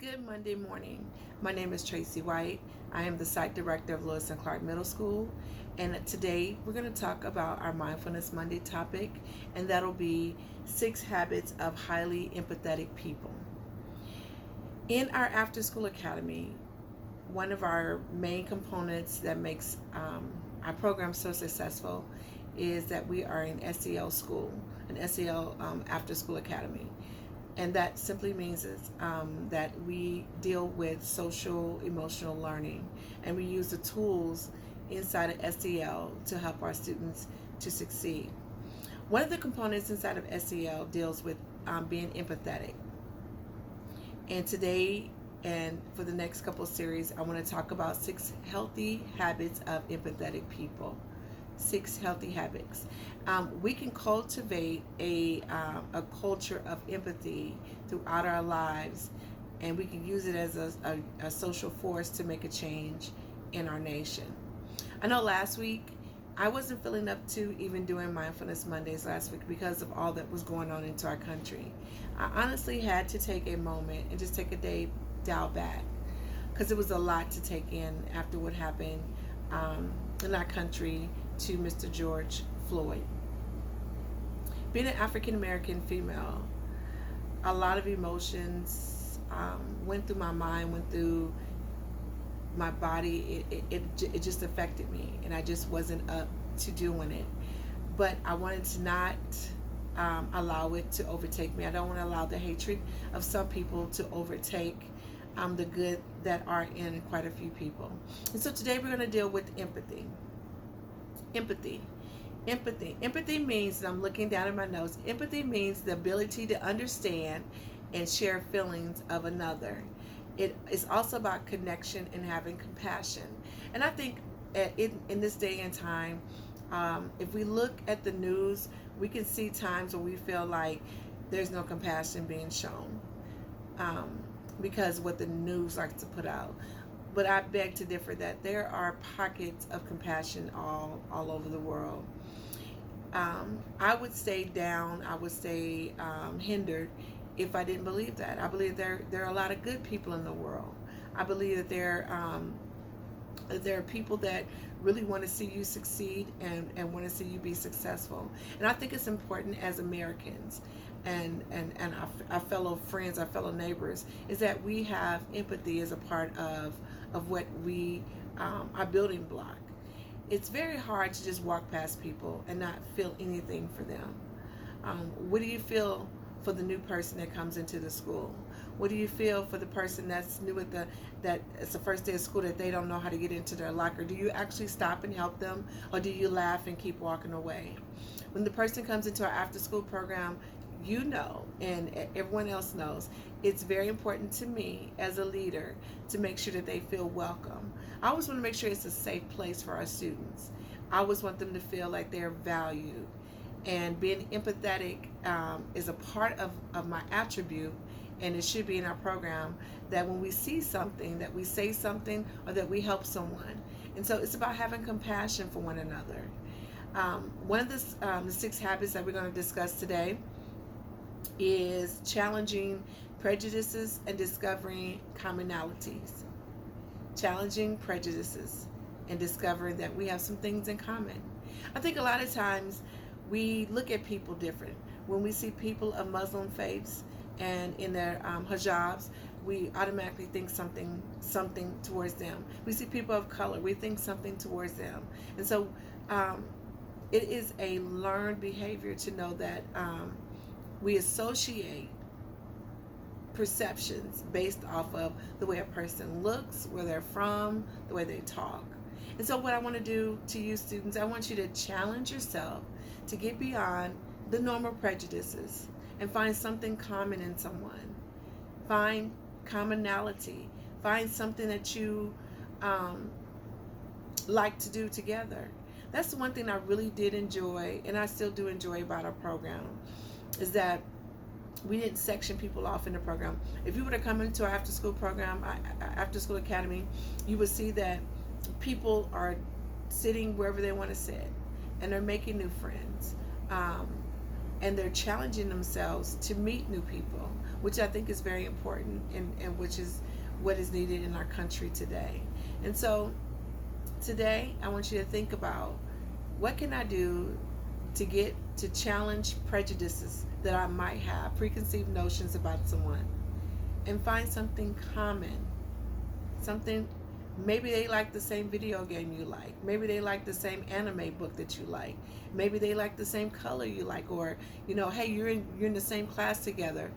Good Monday morning. My name is Tracy White. I am the site director of Lewis and Clark Middle School. And today we're going to talk about our Mindfulness Monday topic, and that'll be 6 habits of highly empathetic people. In our after school academy, one of our main components that makes our program so successful is that we are an SEL school, an SEL after school academy. And that simply means that we deal with social emotional learning, and we use the tools inside of SEL to help our students to succeed. One of the components inside of SEL deals with being empathetic. And today and for the next couple of series, I want to talk about 6 healthy habits of empathetic people. 6 healthy habits. We can cultivate a culture of empathy throughout our lives, and we can use it as a social force to make a change in our nation. I know last week I wasn't feeling up to even doing Mindfulness Mondays last week because of all that was going on into our country. I honestly had to take a moment and just take a day dial back, because it was a lot to take in after what happened in our country to Mr. George Floyd. Being an African American female, a lot of emotions went through my mind, went through my body. It just affected me, and I just wasn't up to doing it. But I wanted to not allow it to overtake me. I don't want to allow the hatred of some people to overtake the good that are in quite a few people. And so today we're going to deal with empathy. Empathy means, and I'm looking down at my notes, empathy means the ability to understand and share feelings of another. It is also about connection and having compassion. And I think in this day and time, if we look at the news, we can see times where we feel like there's no compassion being shown because what the news likes to put out. But I beg to differ that there are pockets of compassion all over the world. I would stay down, I would stay hindered if I didn't believe that. I believe there are a lot of good people in the world. I believe that there are people that really want to see you succeed and want to see you be successful. And I think it's important as Americans and our fellow friends, our fellow neighbors, is that we have empathy as a part of what we our building block. It's very hard to just walk past people and not feel anything for them. What do you feel for the new person that comes into the school? What do you feel for the person that's new at that it's the first day of school that they don't know how to get into their locker? Do you actually stop and help them, or do you laugh and keep walking away? When the person comes into our after school program, you know, and everyone else knows, it's very important to me as a leader to make sure that they feel welcome. I always want to make sure it's a safe place for our students. I always want them to feel like they're valued. And being empathetic is a part of my attribute, and it should be in our program, that when we see something, that we say something, or that we help someone. And so it's about having compassion for one another. One of the 6 habits that we're going to discuss today is challenging prejudices and discovering commonalities. Challenging prejudices and discovering that we have some things in common. I think a lot of times we look at people different. When we see people of Muslim faiths and in their hijabs, we automatically think something towards them. We see people of color, we think something towards them. And so it is a learned behavior to know that we associate perceptions based off of the way a person looks, where they're from, the way they talk. And so what I want to do to you students, I want you to challenge yourself to get beyond the normal prejudices and find something common in someone. Find commonality. Find something that you like to do together. That's the one thing I really did enjoy, and I still do enjoy about our program, is that we didn't section people off in the program. If you were to come into our after school program, after school academy, you would see that people are sitting wherever they want to sit, and they're making new friends, and they're challenging themselves to meet new people. which I think is very important, and which is what is needed in our country today. And so today I want you to think about, what can I do to get to challenge prejudices that I might have, preconceived notions about someone, and find something common. Something, maybe they like the same video game you like. Maybe they like the same anime book that you like. Maybe they like the same color you like, or hey, you're in the same class together.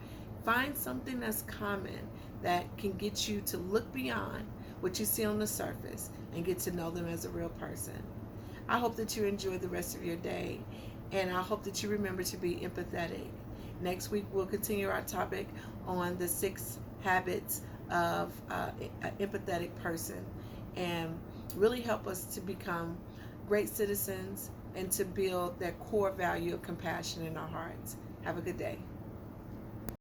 Find something that's common that can get you to look beyond what you see on the surface and get to know them as a real person. I hope that you enjoy the rest of your day, and I hope that you remember to be empathetic. Next week, we'll continue our topic on the 6 habits of an empathetic person, and really help us to become great citizens and to build that core value of compassion in our hearts. Have a good day.